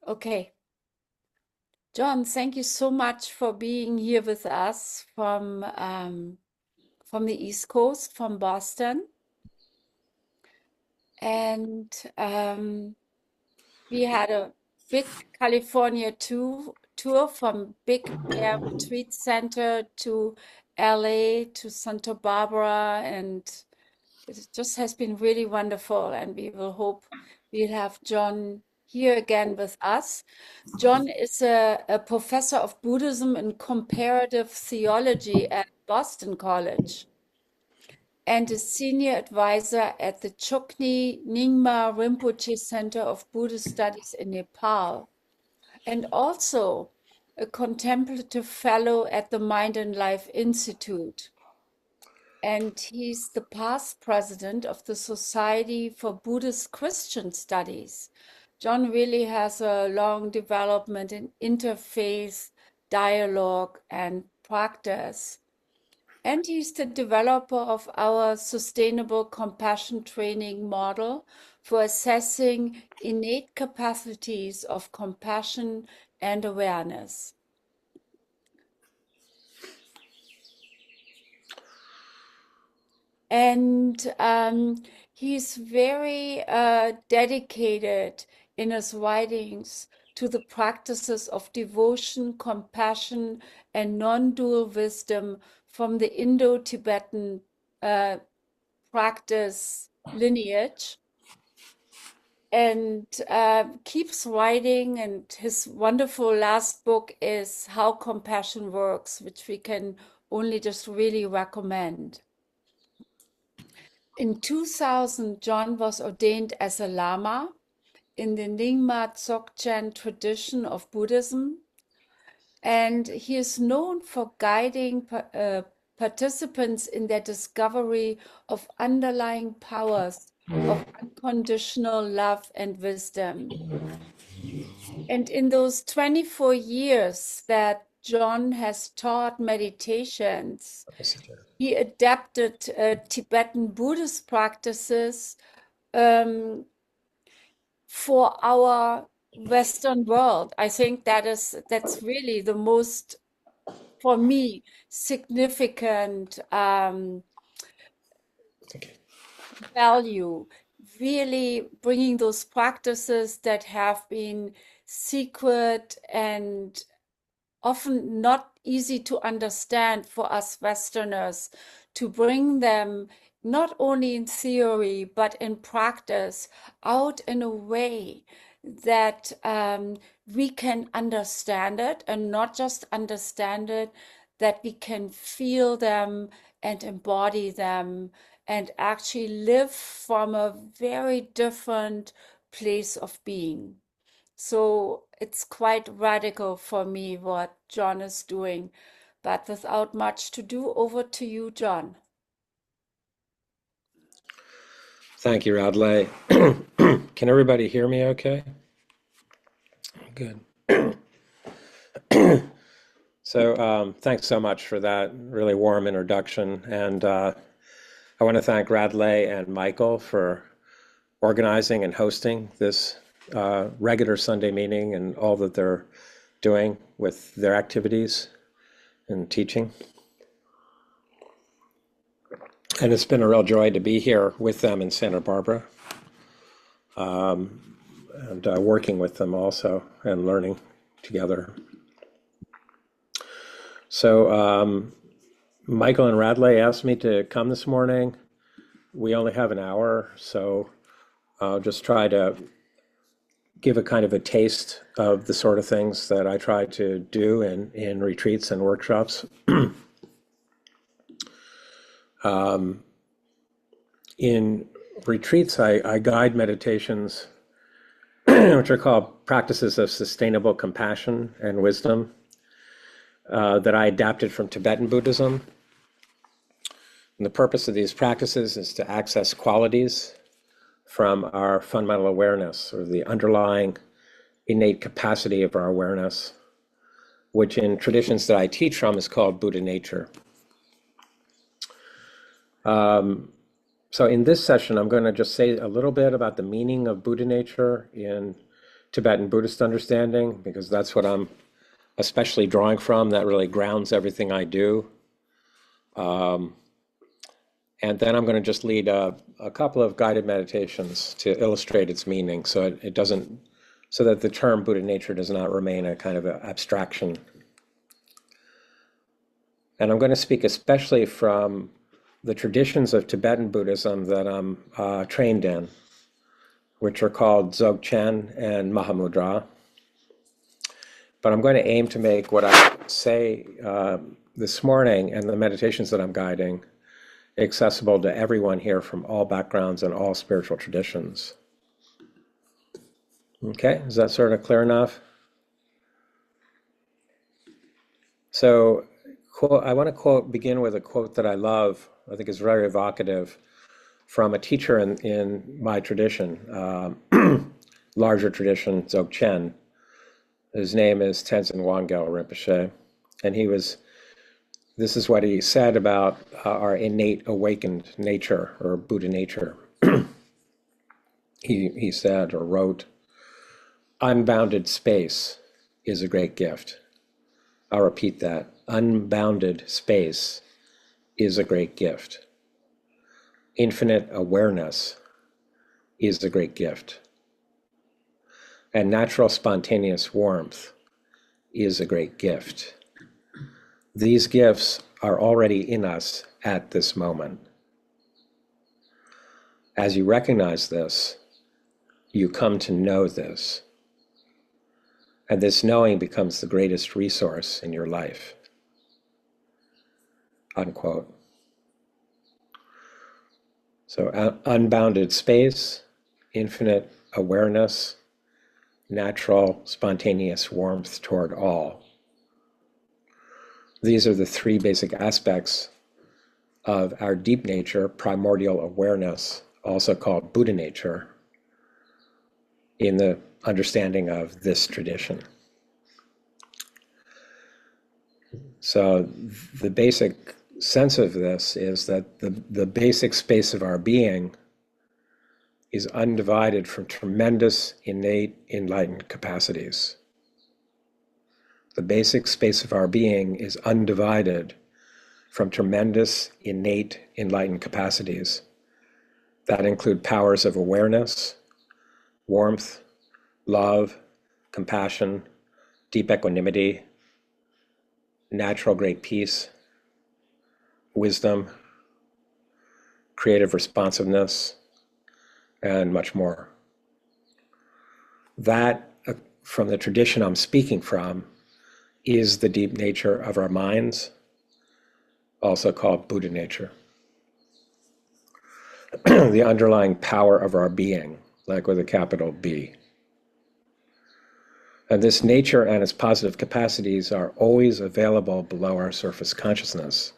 Okay. John, thank you so much for being here with us from the East Coast, from Boston. And we had a big California tour from Big Bear Retreat Center to LA to Santa Barbara, and it just has been really wonderful. And we will hope we'll have John here again with us. John is a professor of Buddhism and comparative theology at Boston College and a senior advisor at the Chokni Nyingma Rinpoche Center of Buddhist Studies in Nepal, and also a contemplative fellow at the Mind and Life Institute. And he's the past president of the Society for Buddhist Christian Studies. John really has a long development in interfaith dialogue and practice. And he's the developer of our sustainable compassion training model for assessing innate capacities of compassion and awareness. And he's very dedicated in his writings to the practices of devotion, compassion, and non-dual wisdom from the Indo-Tibetan practice lineage, and keeps writing. And his wonderful last book is How Compassion Works, which we can only just really recommend. In 2000, John was ordained as a Lama in the Nyingma Dzogchen tradition of Buddhism, and he is known for guiding participants in their discovery of underlying powers of unconditional love and wisdom. And in those 24 years that John has taught meditations, he adapted Tibetan Buddhist practices for our Western world. I think that's really the most, for me, significant value. Really bringing those practices that have been secret and often not easy to understand for us Westerners, to bring them not only in theory but in practice out in a way that we can understand it, and not just understand it, that we can feel them and embody them and actually live from a very different place of being. So it's quite radical for me what John is doing. But without much to do, over to you, John. Thank you, Radley. Can everybody hear me okay? Good. So thanks so much for that really warm introduction. And I want to thank Radley and Michael for organizing and hosting this regular Sunday meeting and all that they're doing with their activities and teaching. And it's been a real joy to be here with them in Santa Barbara, and working with them also and learning together. So Michael and Radley asked me to come this morning. We only have an hour, so I'll just try to give a kind of a taste of the sort of things that I try to do in retreats and workshops. In retreats, I guide meditations, which are called practices of sustainable compassion and wisdom, that I adapted from Tibetan Buddhism. And the purpose of these practices is to access qualities from our fundamental awareness, or the underlying innate capacity of our awareness, which in traditions that I teach from is called Buddha nature. So in this session, I'm going to just say a little bit about the meaning of Buddha nature in Tibetan Buddhist understanding, because that's what I'm especially drawing from. That really grounds everything I do. And then I'm going to just lead a couple of guided meditations to illustrate its meaning, so it doesn't, so that the term Buddha nature does not remain a kind of an abstraction. And I'm going to speak especially from the traditions of Tibetan Buddhism that I'm trained in, which are called Dzogchen and Mahamudra. But I'm going to aim to make what I say this morning and the meditations that I'm guiding accessible to everyone here from all backgrounds and all spiritual traditions. Okay, is that sort of clear enough? So I want to begin with a quote that I love, I think is very evocative, from a teacher in my tradition, larger tradition, Dzogchen. His name is Tenzin Wangyal Rinpoche, and this is what he said about our innate awakened nature, or Buddha nature. He said or wrote, "Unbounded space is a great gift." I'll repeat that. Unbounded space is a great gift. Infinite awareness is a great gift. And natural spontaneous warmth is a great gift. These gifts are already in us at this moment. As you recognize this, you come to know this. And this knowing becomes the greatest resource in your life. Unquote. So unbounded space, infinite awareness, natural spontaneous warmth toward all. These are the three basic aspects of our deep nature, primordial awareness, also called Buddha nature, in the understanding of this tradition. So the basic sense of this is that the basic space of our being is undivided from tremendous innate enlightened capacities. The basic space of our being is undivided from tremendous innate enlightened capacities that include powers of awareness, warmth, love, compassion, deep equanimity, natural great peace, wisdom, creative responsiveness, and much more. That, from the tradition I'm speaking from, is the deep nature of our minds, also called Buddha nature. The underlying power of our being, like with a capital B. And this nature and its positive capacities are always available below our surface consciousness.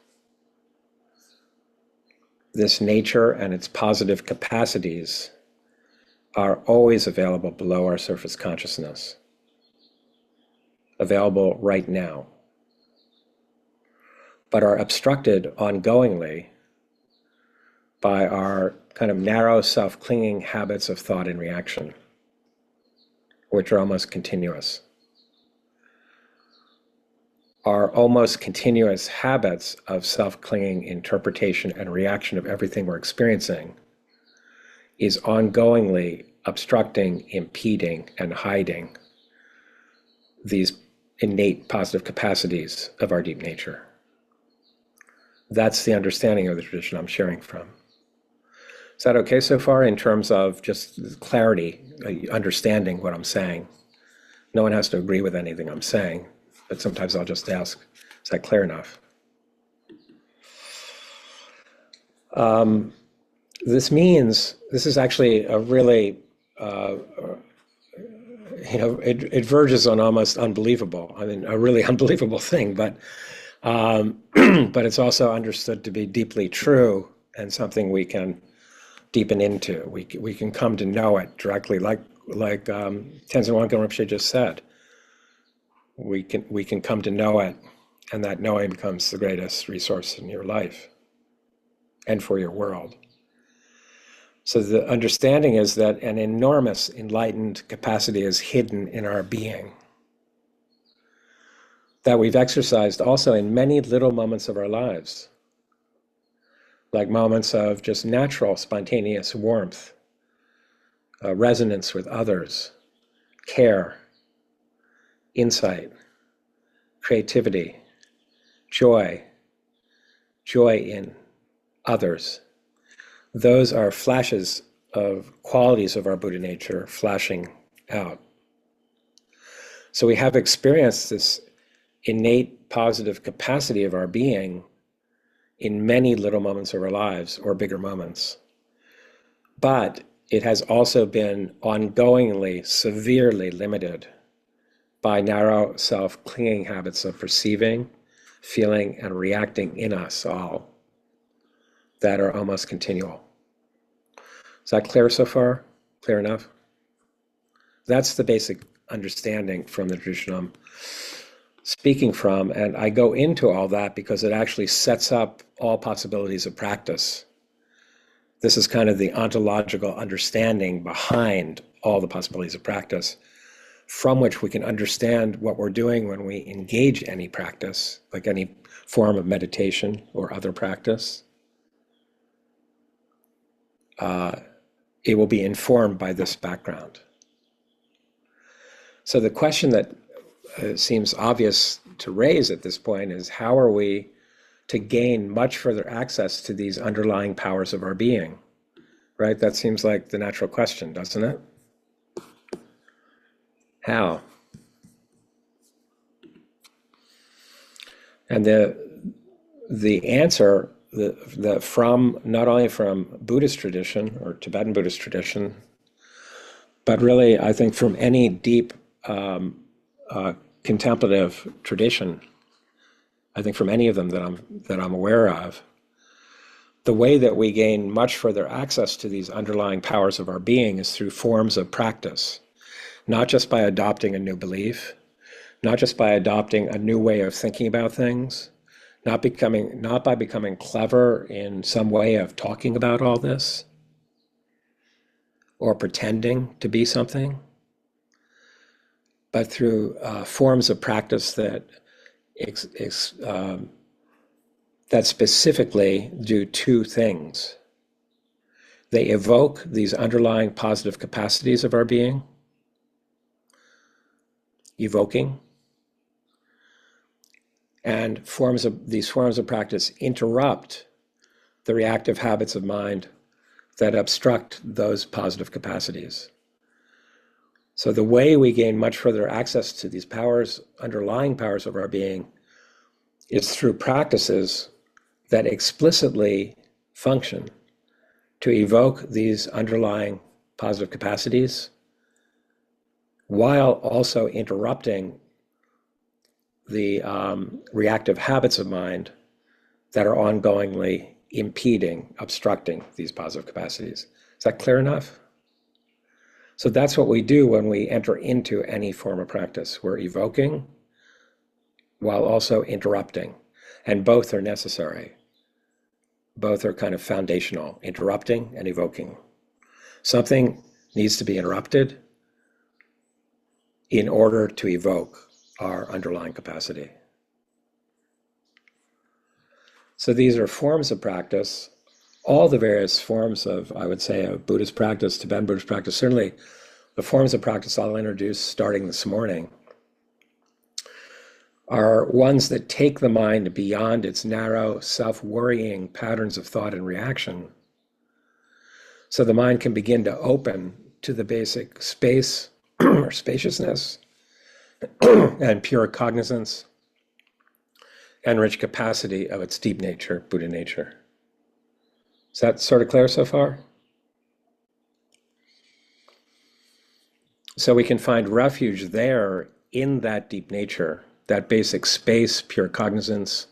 This nature and its positive capacities are always available below our surface consciousness, available right now, but are obstructed ongoingly by our kind of narrow self-clinging habits of thought and reaction, which are almost continuous. Our almost continuous habits of self-clinging interpretation and reaction of everything we're experiencing is ongoingly obstructing, impeding, and hiding these innate positive capacities of our deep nature. That's the understanding of the tradition I'm sharing from. Is that okay so far in terms of just clarity, understanding what I'm saying? No one has to agree with anything I'm saying, but sometimes I'll just ask, is that clear enough? This is actually a really, it verges on almost unbelievable. I mean, a really unbelievable thing, but but it's also understood to be deeply true and something we can deepen into. We can come to know it directly, like Tenzin Wangyal Rinpoche just said. We can come to know it, and that knowing becomes the greatest resource in your life and for your world. So the understanding is that an enormous enlightened capacity is hidden in our being, that we've exercised also in many little moments of our lives, like moments of just natural, spontaneous warmth, resonance with others, care, insight, creativity, joy, joy in others. Those are flashes of qualities of our Buddha nature flashing out. So we have experienced this innate positive capacity of our being in many little moments of our lives or bigger moments. But it has also been ongoingly, severely limited by narrow self-clinging habits of perceiving, feeling, and reacting in us all that are almost continual. Is that clear so far? Clear enough? That's the basic understanding from the tradition I'm speaking from, and I go into all that because it actually sets up all possibilities of practice. This is kind of the ontological understanding behind all the possibilities of practice, from which we can understand what we're doing when we engage any practice, like any form of meditation or other practice. It will be informed by this background. So the question that seems obvious to raise at this point is, how are we to gain much further access to these underlying powers of our being? Right? That seems like the natural question, doesn't it? How? And the answer from not only from Buddhist tradition or Tibetan Buddhist tradition, but really I think from any deep contemplative tradition, I think from any of them that I'm aware of, the way that we gain much further access to these underlying powers of our being is through forms of practice, not just by adopting a new belief, not just by adopting a new way of thinking about things, not by becoming clever in some way of talking about all this or pretending to be something, but through forms of practice that that specifically do two things. They evoke these underlying positive capacities of our being, evoking, and these forms of practice interrupt the reactive habits of mind that obstruct those positive capacities. So the way we gain much further access to these powers, underlying powers of our being, is through practices that explicitly function to evoke these underlying positive capacities while also interrupting the reactive habits of mind that are ongoingly impeding, obstructing these positive capacities. Is that clear enough? So that's what we do when we enter into any form of practice. We're evoking while also interrupting, and both are necessary. Both are kind of foundational, interrupting and evoking. Something needs to be interrupted in order to evoke our underlying capacity. So these are forms of practice. All the various forms of, I would say, of Buddhist practice, Tibetan Buddhist practice, certainly the forms of practice I'll introduce starting this morning are ones that take the mind beyond its narrow, self-worrying patterns of thought and reaction. So the mind can begin to open to the basic space or spaciousness and pure cognizance and rich capacity of its deep nature, Buddha nature. Is that sort of clear so far? So we can find refuge there in that deep nature, that basic space, pure cognizance,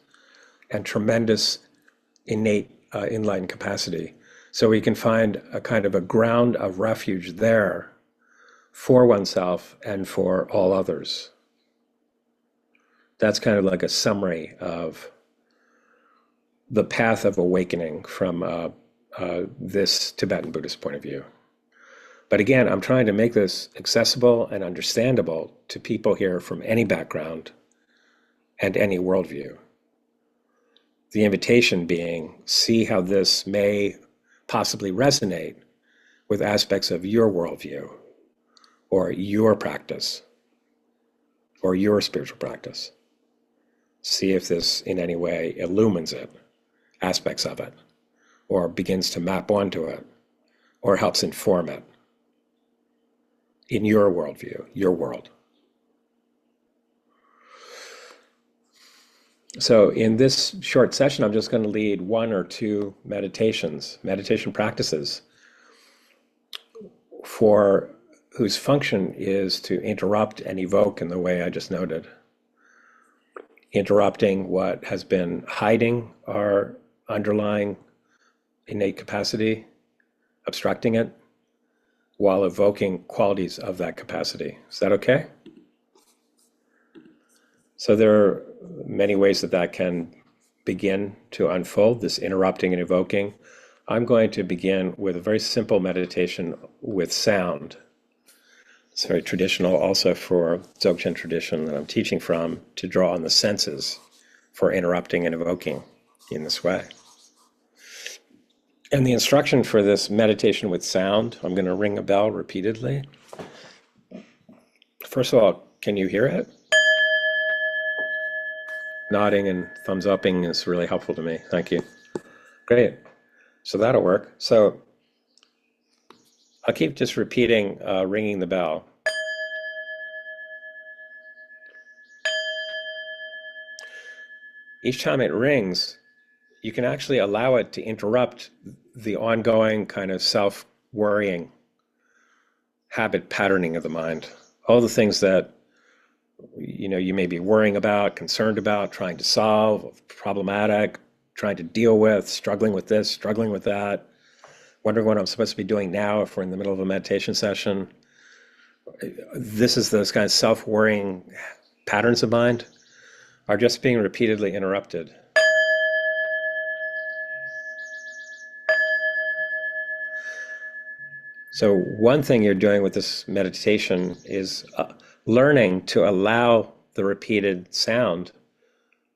and tremendous innate enlightened capacity. So we can find a kind of a ground of refuge there for oneself and for all others. That's kind of like a summary of the path of awakening from a this Tibetan Buddhist point of view. But again, I'm trying to make this accessible and understandable to people here from any background and any worldview. The invitation being, see how this may possibly resonate with aspects of your worldview or your practice or your spiritual practice. See if this in any way illumines it, aspects of it, or begins to map onto it, or helps inform it in your worldview, your world. So in this short session, I'm just going to lead one or two meditation practices for whose function is to interrupt and evoke in the way I just noted. Interrupting what has been hiding our underlying innate capacity, obstructing it, while evoking qualities of that capacity. Is that okay? So there are many ways that can begin to unfold, this interrupting and evoking. I'm going to begin with a very simple meditation with sound. It's very traditional also for Dzogchen tradition that I'm teaching from, to draw on the senses for interrupting and evoking in this way. And the instruction for this meditation with sound, I'm going to ring a bell repeatedly. First of all, can you hear it? Nodding and thumbs upping is really helpful to me. Thank you. Great. So that'll work. So I'll keep just repeating, ringing the bell. Each time it rings, you can actually allow it to interrupt the ongoing kind of self-worrying habit patterning of the mind. All the things that you may be worrying about, concerned about, trying to solve, problematic, trying to deal with, struggling with this, struggling with that, wondering what I'm supposed to be doing now if we're in the middle of a meditation session. This is those kind of self-worrying patterns of mind are just being repeatedly interrupted. So one thing you're doing with this meditation is learning to allow the repeated sound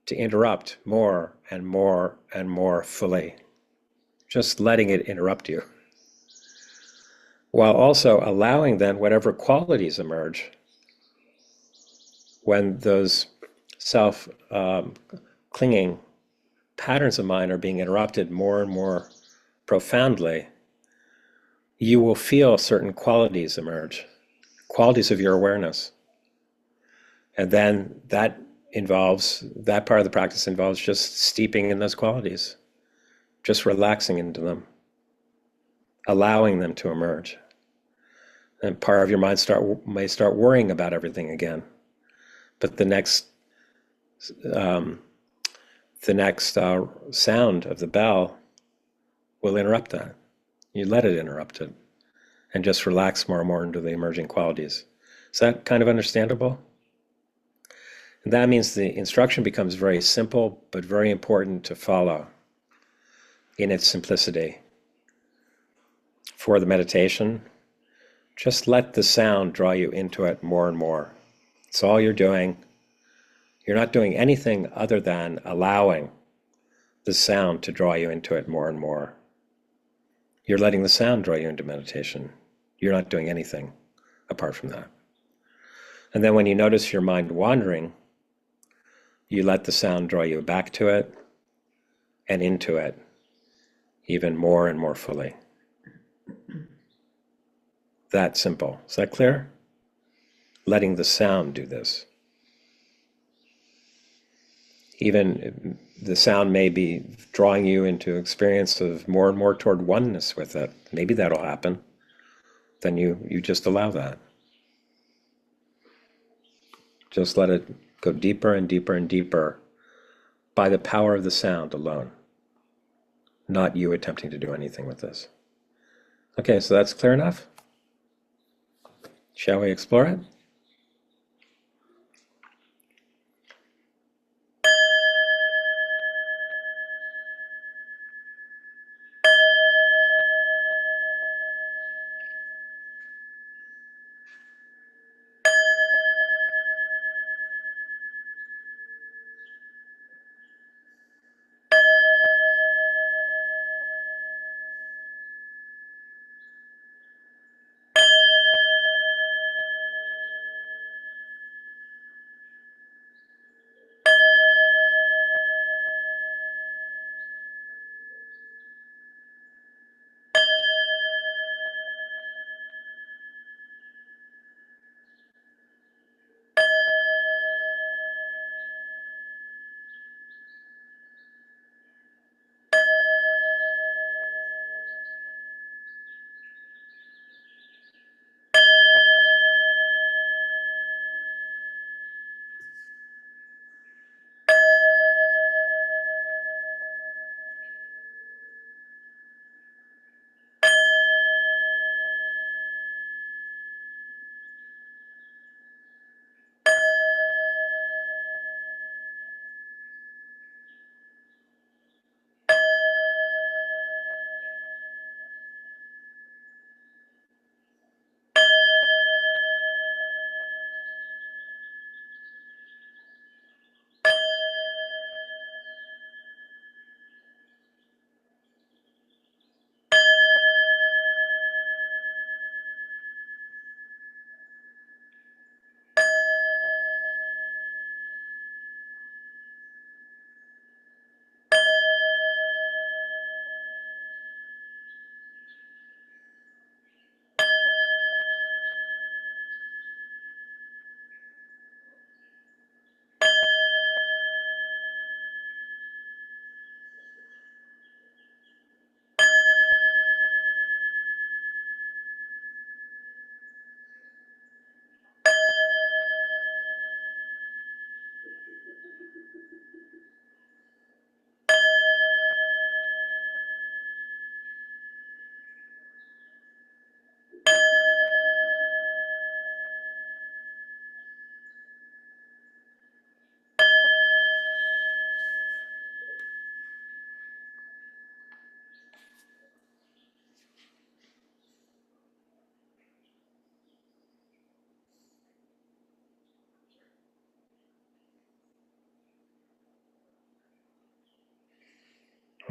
to interrupt more and more and more fully. Just letting it interrupt you. While also allowing then whatever qualities emerge when those self-clinging patterns of mind are being interrupted more and more profoundly, you will feel certain qualities emerge, qualities of your awareness. And then that part of the practice involves just steeping in those qualities, just relaxing into them, allowing them to emerge. And part of your mind may start worrying about everything again. But the next sound of the bell will interrupt that. You let it interrupt it and just relax more and more into the emerging qualities. Is that kind of understandable? And that means the instruction becomes very simple, but very important to follow in its simplicity. For the meditation, just let the sound draw you into it more and more. It's all you're doing. You're not doing anything other than allowing the sound to draw you into it more and more. You're letting the sound draw you into meditation. You're not doing anything apart from that. And then when you notice your mind wandering, you let the sound draw you back to it and into it even more and more fully. That simple. Is that clear? Letting the sound do this. Even the sound may be drawing you into experience of more and more toward oneness with it. Maybe that'll happen. Then you just allow that. Just let it go deeper and deeper and deeper by the power of the sound alone. Not you attempting to do anything with this. Okay, so that's clear enough? Shall we explore it?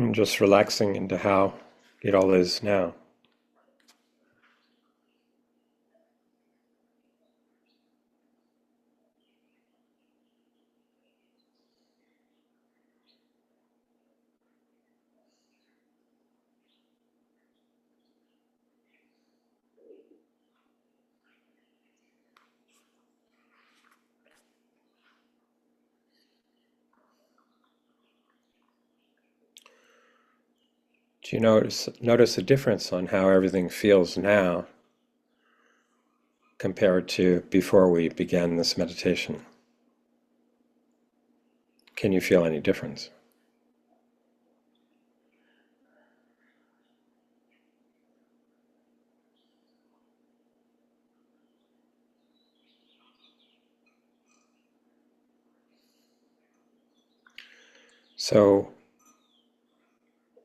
And just relaxing into how it all is now. Do you notice a difference on how everything feels now compared to before we began this meditation? Can you feel any difference? So,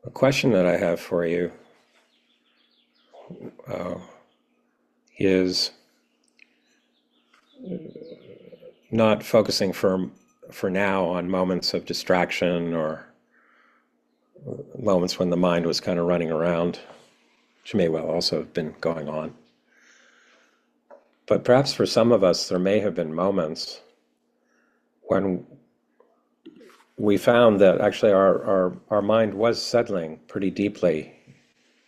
a question that I have for you uh, is not focusing for now on moments of distraction or moments when the mind was kind of running around, which may well also have been going on. But perhaps for some of us, there may have been moments when we found that actually our mind was settling pretty deeply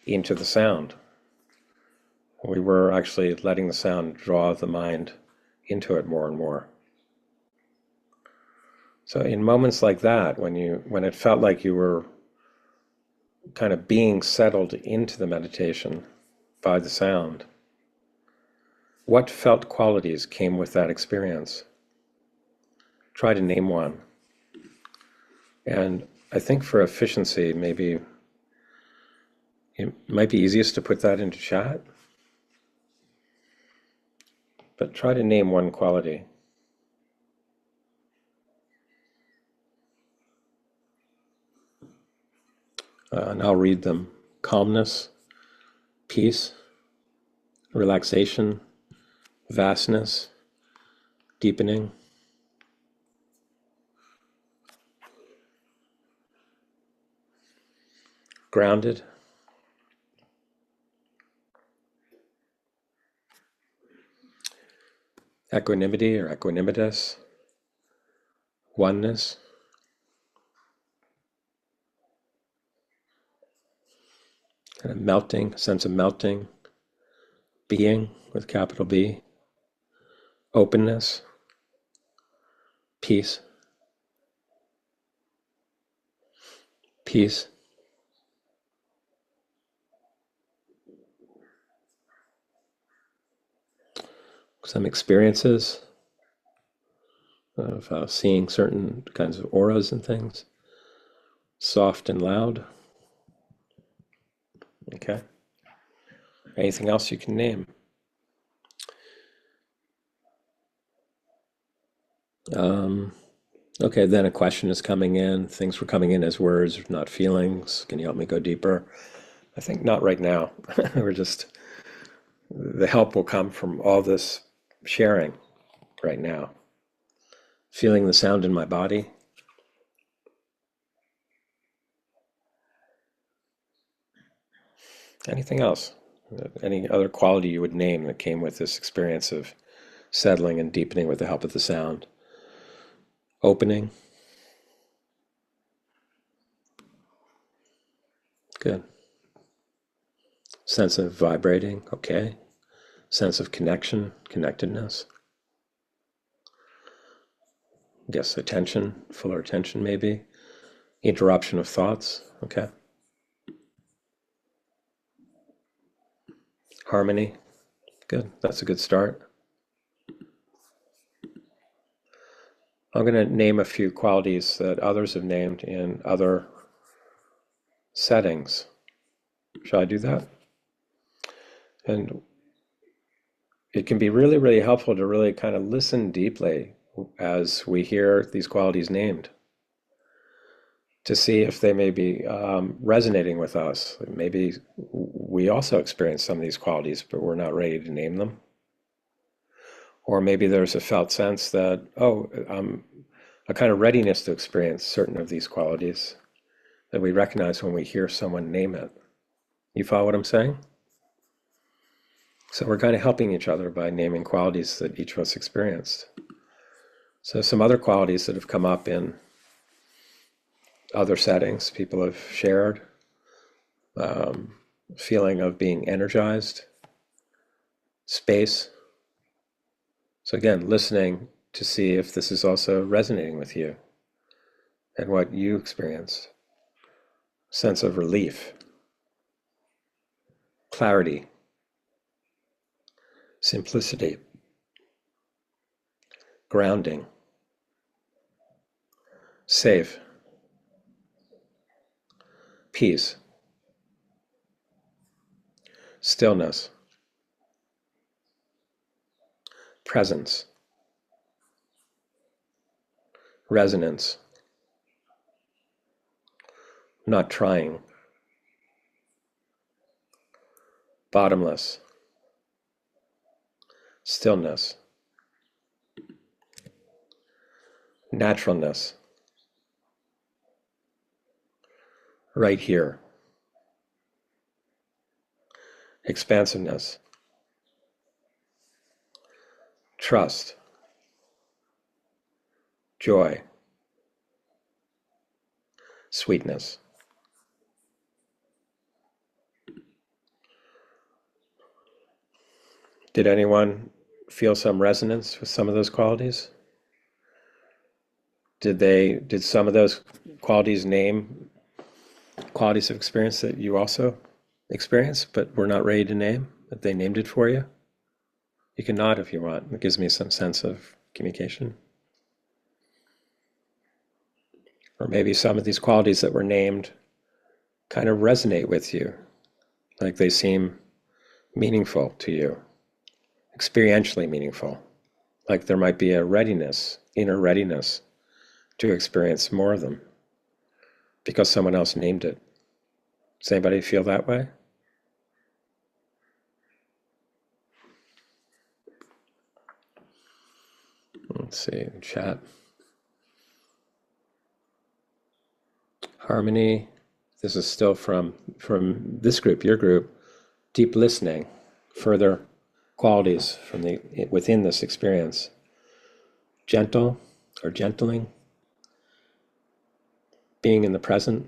into the sound. We were actually letting the sound draw the mind into it more and more. So in moments like that, when it felt like you were kind of being settled into the meditation by the sound, what felt qualities came with that experience? Try to name one. And I think for efficiency, maybe it might be easiest to put that into chat, but try to name one quality. And I'll read them. Calmness, peace, relaxation, vastness, deepening, grounded, equanimity or equanimous, oneness, kind of melting, sense of melting, being with capital B, openness, peace, peace, some experiences of seeing certain kinds of auras and things, soft and loud. Okay. Anything else you can name? Okay, then a question is coming in. Things were coming in as words, not feelings. Can you help me go deeper? I think not right now. The help will come from all this sharing right now. Feeling the sound in my body. Anything else? Any other quality you would name that came with this experience of settling and deepening with the help of the sound? Opening. Good. Sense of vibrating. Okay. Sense of connection, connectedness. I guess attention, fuller attention maybe. Interruption of thoughts. Okay. Harmony. Good. That's a good start. I'm going to name a few qualities that others have named in other settings. Shall I do that? And it can be really, really helpful to really kind of listen deeply as we hear these qualities named to see if they may be resonating with us. Maybe we also experience some of these qualities, but we're not ready to name them. Or maybe there's a felt sense that, a kind of readiness to experience certain of these qualities, that we recognize when we hear someone name it. You follow what I'm saying? So we're kind of helping each other by naming qualities that each of us experienced. So some other qualities that have come up in other settings, people have shared, feeling of being energized, space. So again, listening to see if this is also resonating with you and what you experience. Sense of relief, clarity, simplicity, grounding, safe, peace, stillness, presence, resonance, not trying, bottomless, stillness, naturalness, right here, expansiveness, trust, joy, sweetness. Did anyone feel some resonance with some of those qualities? Did some of those qualities name qualities of experience that you also experienced but were not ready to name, that they named it for you? You can nod if you want. It gives me some sense of communication. Or maybe some of these qualities that were named kind of resonate with you, like they seem meaningful to you, experientially meaningful, like there might be a readiness, inner readiness to experience more of them because someone else named it. Does anybody feel that way? Let's see, chat. Harmony. This is still from this group, your group. Deep listening, further qualities from within this experience. Gentle or gentling, being in the present,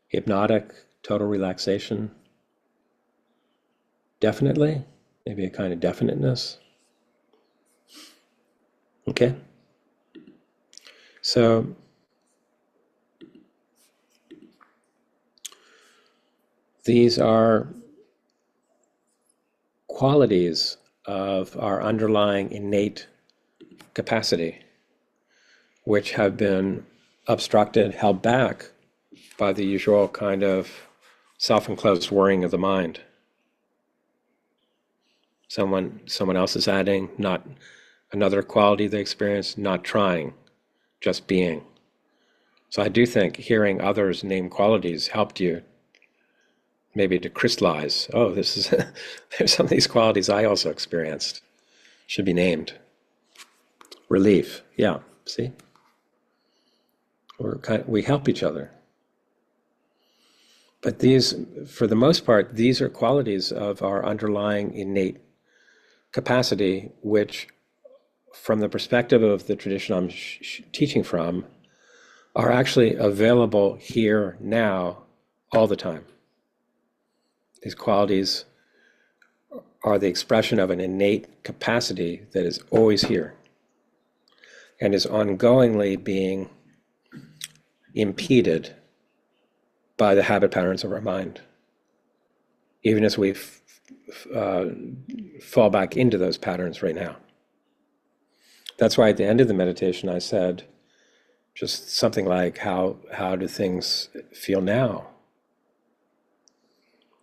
hypnotic, total relaxation. Definitely, maybe a kind of definiteness. Okay. So these are qualities of our underlying innate capacity, which have been obstructed, held back by the usual kind of self-enclosed worrying of the mind. Someone else is adding, not another quality they experience, not trying, just being. So I do think hearing others name qualities helped you maybe to crystallize, oh, this is there's some of these qualities I also experienced, should be named. Relief, yeah, see? We help each other. But these, for the most part, these are qualities of our underlying innate capacity, which, from the perspective of the tradition I'm teaching from, are actually available here, now, all the time. These qualities are the expression of an innate capacity that is always here and is ongoingly being impeded by the habit patterns of our mind, even as we fall back into those patterns right now. That's why at the end of the meditation I said just something like, how do things feel now?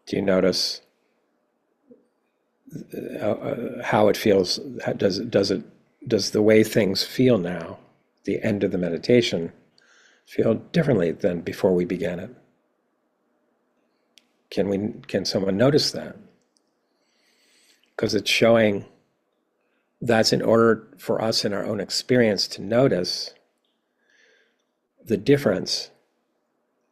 Do you notice how it feels? Does the way things feel now, the end of the meditation, feel differently than before we began it? Can someone notice that? Because it's showing that's in order for us in our own experience to notice the difference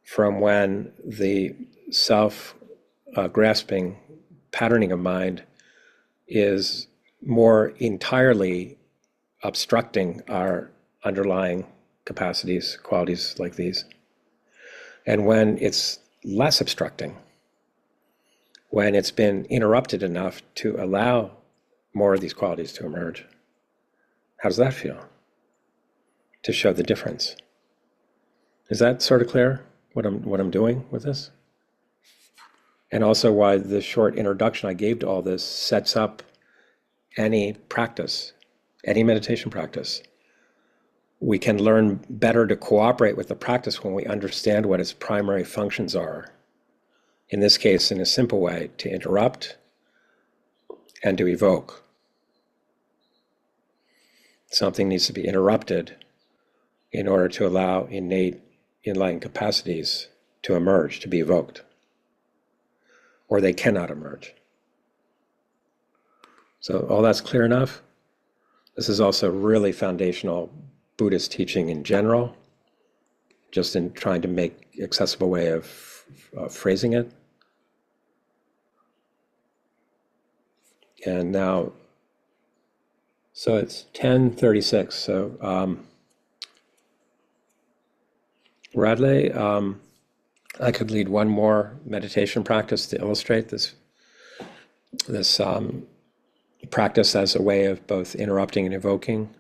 from when the self-grasping patterning of mind is more entirely obstructing our underlying capacities, qualities like these, and when it's less obstructing, when it's been interrupted enough to allow more of these qualities to emerge. How does that feel? To show the difference. Is that sort of clear, what I'm doing with this? And also why the short introduction I gave to all this sets up any practice, any meditation practice. We can learn better to cooperate with the practice when we understand what its primary functions are. In this case, in a simple way, to interrupt and to evoke. Something needs to be interrupted in order to allow innate enlightened capacities to emerge, to be evoked, or they cannot emerge. So all that's clear enough? This is also really foundational Buddhist teaching in general, just in trying to make accessible way of phrasing it. And now, so it's 10:36. So Radley, I could lead one more meditation practice to illustrate this practice as a way of both interrupting and evoking,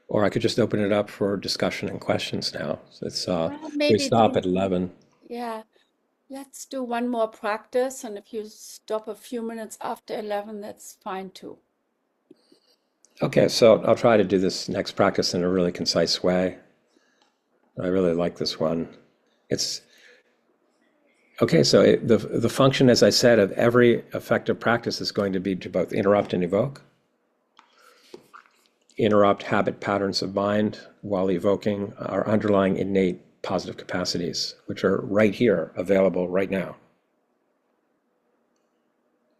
or I could just open it up for discussion and questions now. So it's Well, we maybe stop do, at 11. yeah, let's do one more practice, and if you stop a few minutes after 11, that's fine too. Okay, so I'll try to do this next practice in a really concise way. I really like this one. It's okay. So the function, as I said, of every effective practice is going to be to both interrupt and evoke. Interrupt habit patterns of mind while evoking our underlying innate positive capacities, which are right here, available right now.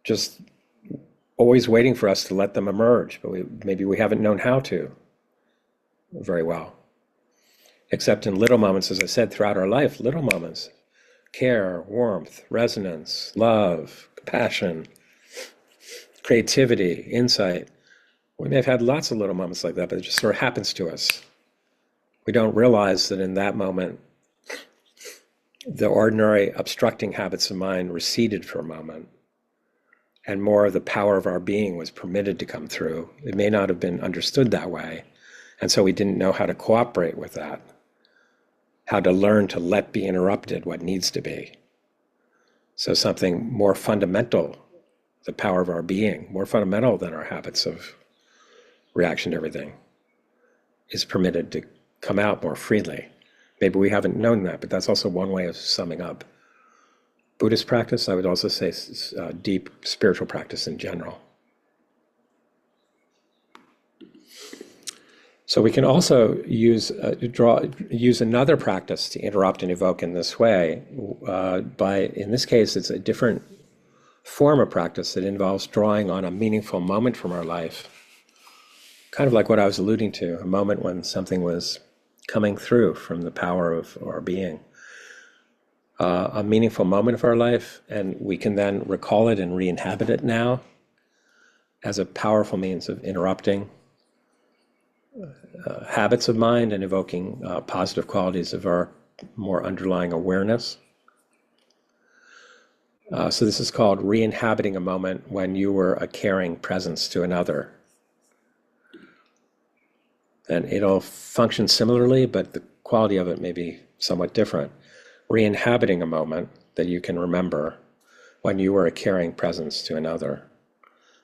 Just always waiting for us to let them emerge, but maybe we haven't known how to very well. Except in little moments, as I said, throughout our life, little moments. Care, warmth, resonance, love, compassion, creativity, insight. We may have had lots of little moments like that, but it just sort of happens to us. We don't realize that in that moment, the ordinary obstructing habits of mind receded for a moment, and more of the power of our being was permitted to come through. It may not have been understood that way, and so we didn't know how to cooperate with that, how to learn to let be interrupted what needs to be. So something more fundamental, the power of our being, more fundamental than our habits of reaction to everything, is permitted to come out more freely. Maybe we haven't known that, but that's also one way of summing up Buddhist practice. I would also say deep spiritual practice in general. So we can also use another practice to interrupt and evoke in this way. In this case, it's a different form of practice that involves drawing on a meaningful moment from our life. Kind of like what I was alluding to, a moment when something was coming through from the power of our being. A meaningful moment of our life, and we can then recall it and re-inhabit it now as a powerful means of interrupting habits of mind and evoking positive qualities of our more underlying awareness. So this is called re-inhabiting a moment when you were a caring presence to another. And it'll function similarly, but the quality of it may be somewhat different. Re-inhabiting a moment that you can remember when you were a caring presence to another.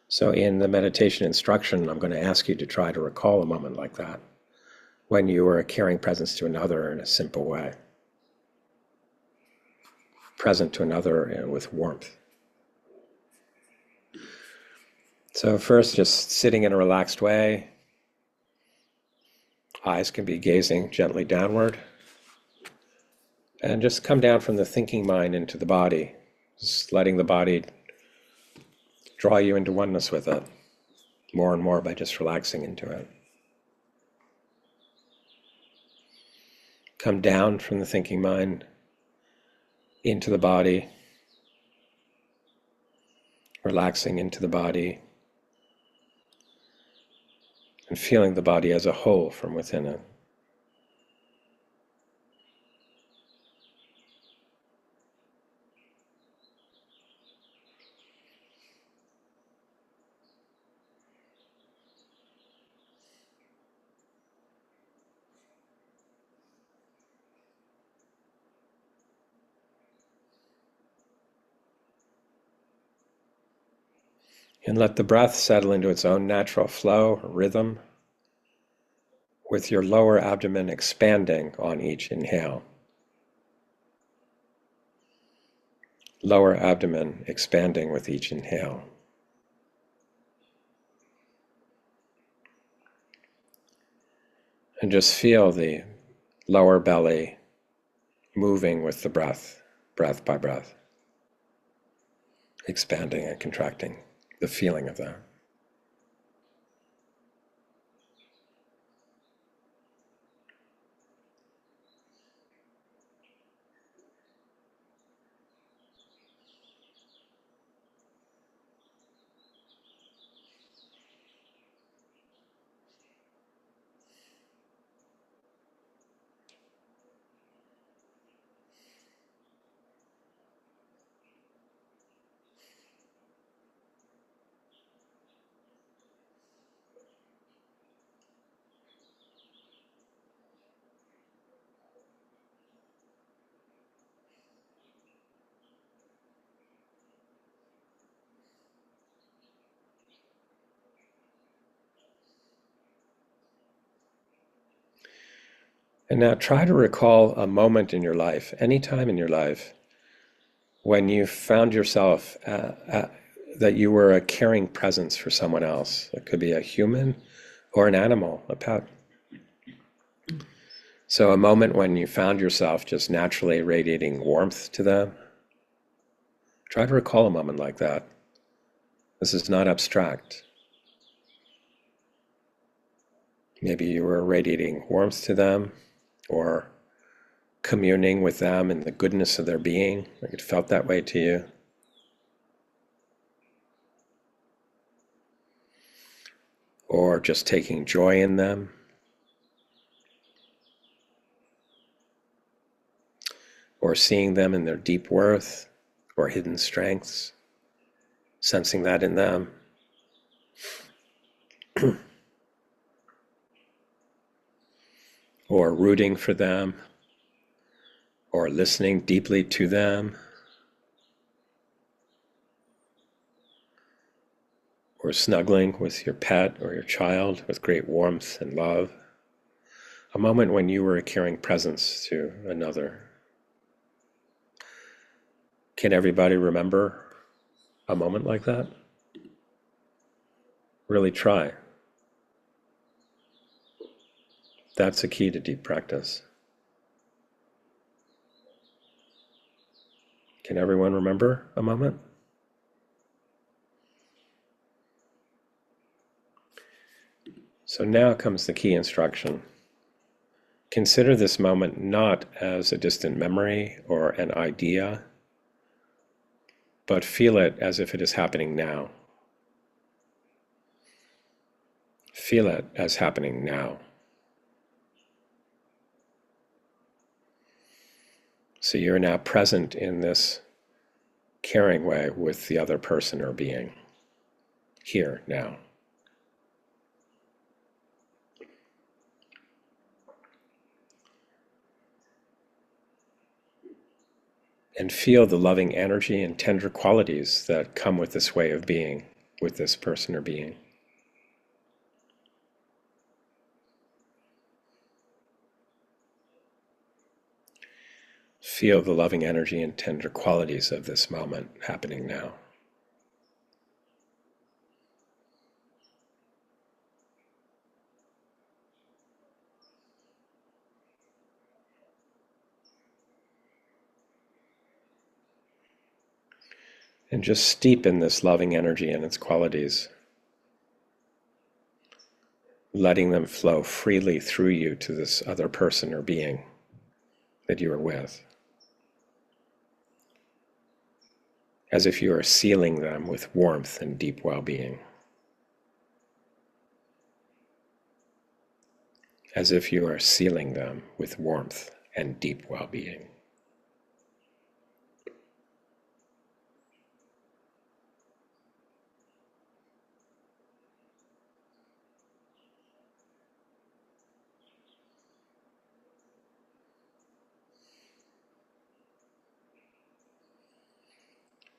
So in the meditation instruction, I'm going to ask you to try to recall a moment like that, when you were a caring presence to another in a simple way. Present to another with warmth. So first, just sitting in a relaxed way. Eyes can be gazing gently downward. And just come down from the thinking mind into the body, just letting the body draw you into oneness with it more and more by just relaxing into it. Come down from the thinking mind into the body, relaxing into the body, and feeling the body as a whole from within it. And let the breath settle into its own natural flow or rhythm, with your lower abdomen expanding on each inhale. Lower abdomen expanding with each inhale. And just feel the lower belly moving with the breath, breath by breath, expanding and contracting, the feeling of that. And now try to recall a moment in your life, any time in your life, when you found yourself that you were a caring presence for someone else. It could be a human or an animal, a pet. So a moment when you found yourself just naturally radiating warmth to them. Try to recall a moment like that. This is not abstract. Maybe you were radiating warmth to them, or communing with them in the goodness of their being, like it felt that way to you. Or just taking joy in them. Or seeing them in their deep worth or hidden strengths, sensing that in them. Or rooting for them, or listening deeply to them, or snuggling with your pet or your child with great warmth and love. A moment when you were a caring presence to another. Can everybody remember a moment like that? Really try. That's the key to deep practice. Can everyone remember a moment? So now comes the key instruction. Consider this moment not as a distant memory or an idea, but feel it as if it is happening now. Feel it as happening now. So you're now present in this caring way with the other person or being, here, now. And feel the loving energy and tender qualities that come with this way of being, with this person or being. Feel the loving energy and tender qualities of this moment happening now. And just steep in this loving energy and its qualities, letting them flow freely through you to this other person or being that you are with. as if you are sealing them with warmth and deep well-being. As if you are sealing them with warmth and deep well-being.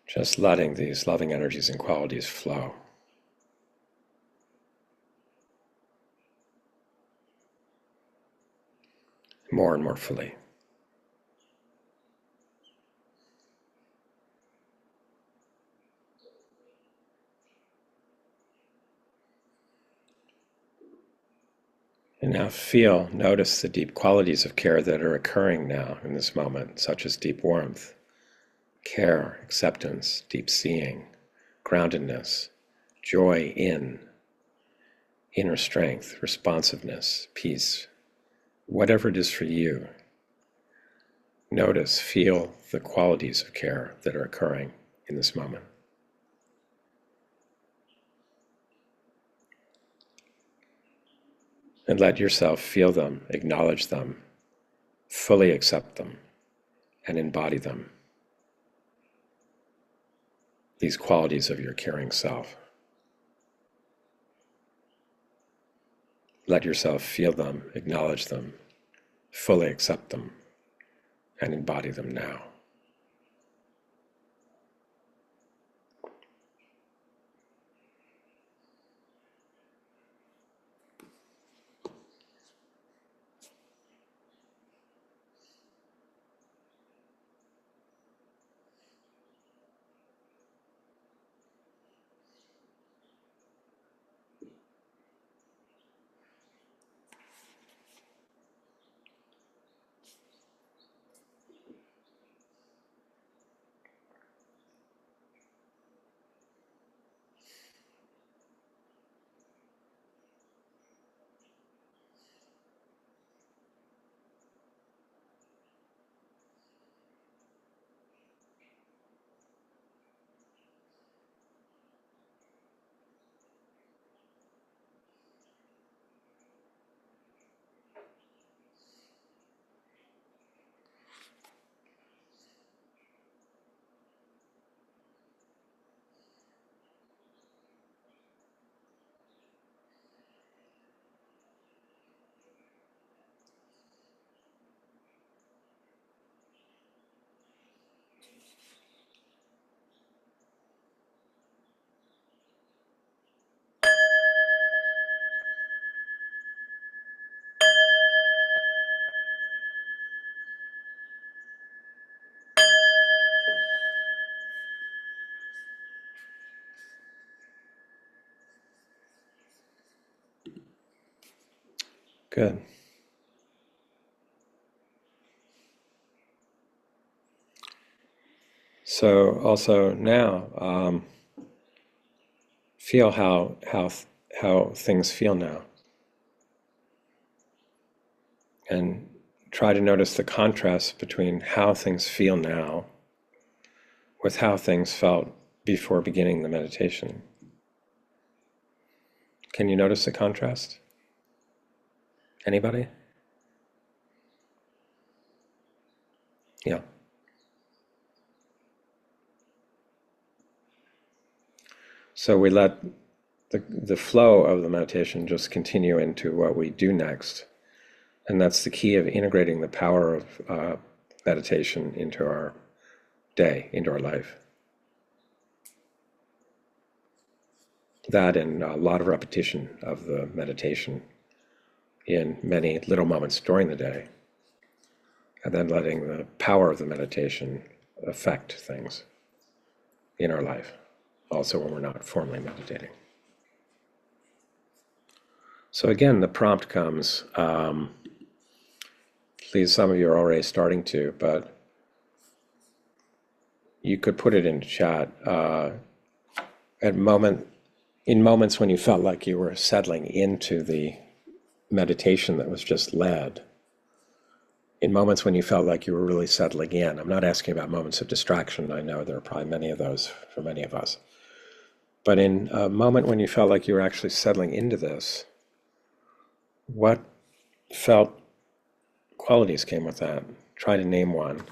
Just letting these loving energies and qualities flow. More and more fully. And now notice the deep qualities of care that are occurring now in this moment, such as deep warmth, care, acceptance, deep seeing, groundedness, joy in, inner strength, responsiveness, peace, whatever it is for you. Notice, feel the qualities of care that are occurring in this moment. And let yourself feel them, acknowledge them, fully accept them, and embody them. These qualities of your caring self. Let yourself feel them, acknowledge them, fully accept them, and embody them now. Good. So also now, feel how things feel now, and try to notice the contrast between how things feel now with how things felt before beginning the meditation. Can you notice the contrast? Anybody? Yeah. So we let the flow of the meditation just continue into what we do next. And that's the key of integrating the power of meditation into our day, into our life. That and a lot of repetition of the meditation in many little moments during the day, and then letting the power of the meditation affect things in our life, also when we're not formally meditating. So again, the prompt comes, please, some of you are already starting to, but you could put it in chat in moments when you felt like you were settling into the meditation that was just led. in moments when you felt like you were really settling in. I'm not asking about moments of distraction. I know there are probably many of those for many of us. But in a moment when you felt like you were actually settling into this, what felt qualities came with that? Try to name one,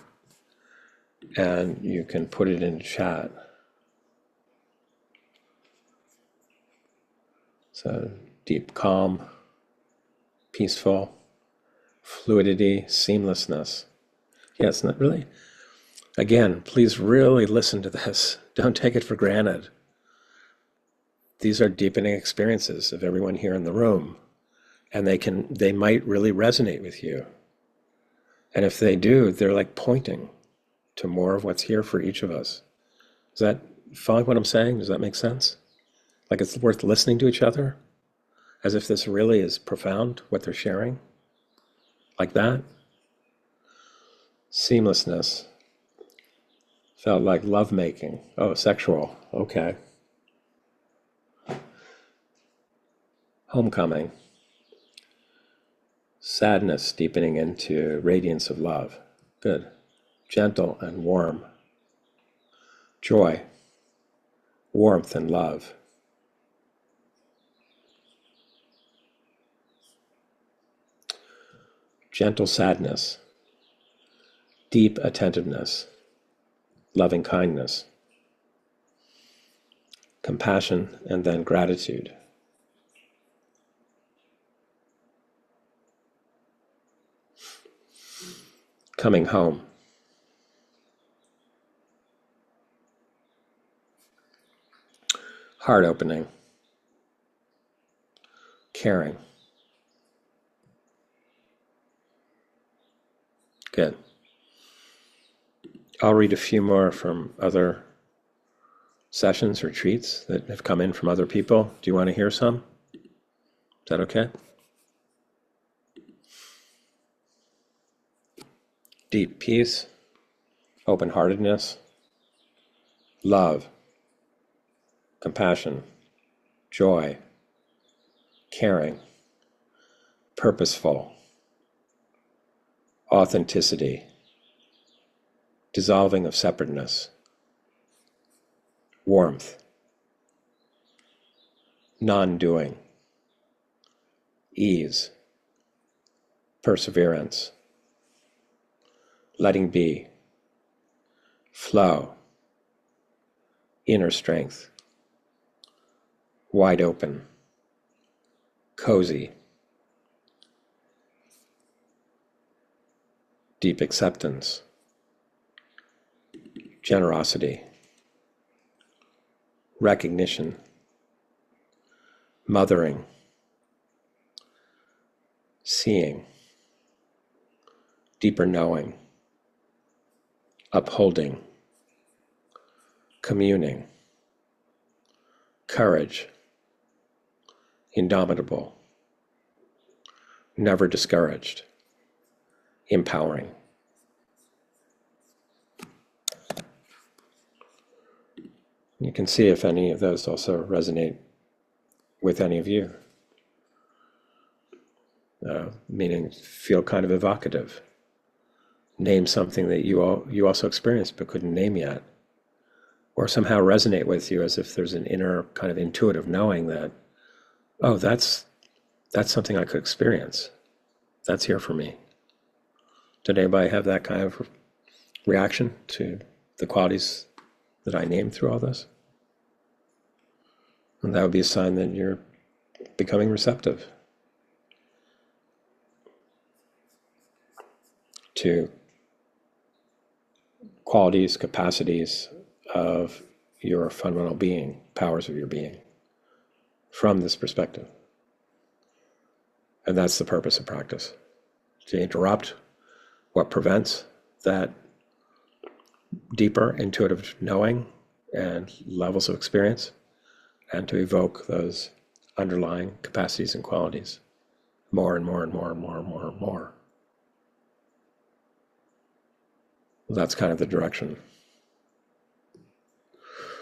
and you can put it in chat. So deep calm, peaceful, fluidity, seamlessness. Yes, not really. Again, please really listen to this. Don't take it for granted. These are deepening experiences of everyone here in the room, and they might really resonate with you. And if they do, they're like pointing to more of what's here for each of us. Is that following what I'm saying? Does that make sense? Like it's worth listening to each other, as if this really is profound, what they're sharing? Like that? Seamlessness. Felt like lovemaking. Oh, sexual. Okay. Homecoming. Sadness deepening into radiance of love. Good. Gentle and warm. Joy. Warmth and love. Gentle sadness. Deep attentiveness. Loving kindness. Compassion and then gratitude. Coming home. Heart opening. Caring. Good. I'll read a few more from other sessions, retreats that have come in from other people. Do you want to hear some? Is that okay? Deep peace, open-heartedness, love, compassion, joy, caring, purposeful, authenticity, dissolving of separateness, warmth, non-doing, ease, perseverance, letting be, flow, inner strength, wide open, cozy, deep acceptance, generosity, recognition, mothering, seeing, deeper knowing, upholding, communing, courage, indomitable, never discouraged, empowering. You can see if any of those also resonate with any of you, meaning feel kind of evocative. Name something that you also experienced but couldn't name yet, or somehow resonate with you as if there's an inner kind of intuitive knowing that, oh, that's something I could experience. That's here for me. Did anybody have that kind of reaction to the qualities that I named through all this? And that would be a sign that you're becoming receptive to qualities, capacities of your fundamental being, powers of your being, from this perspective. And that's the purpose of practice, to interrupt what prevents that deeper intuitive knowing and levels of experience, and to evoke those underlying capacities and qualities more and more and more and more and more and more. That's kind of the direction.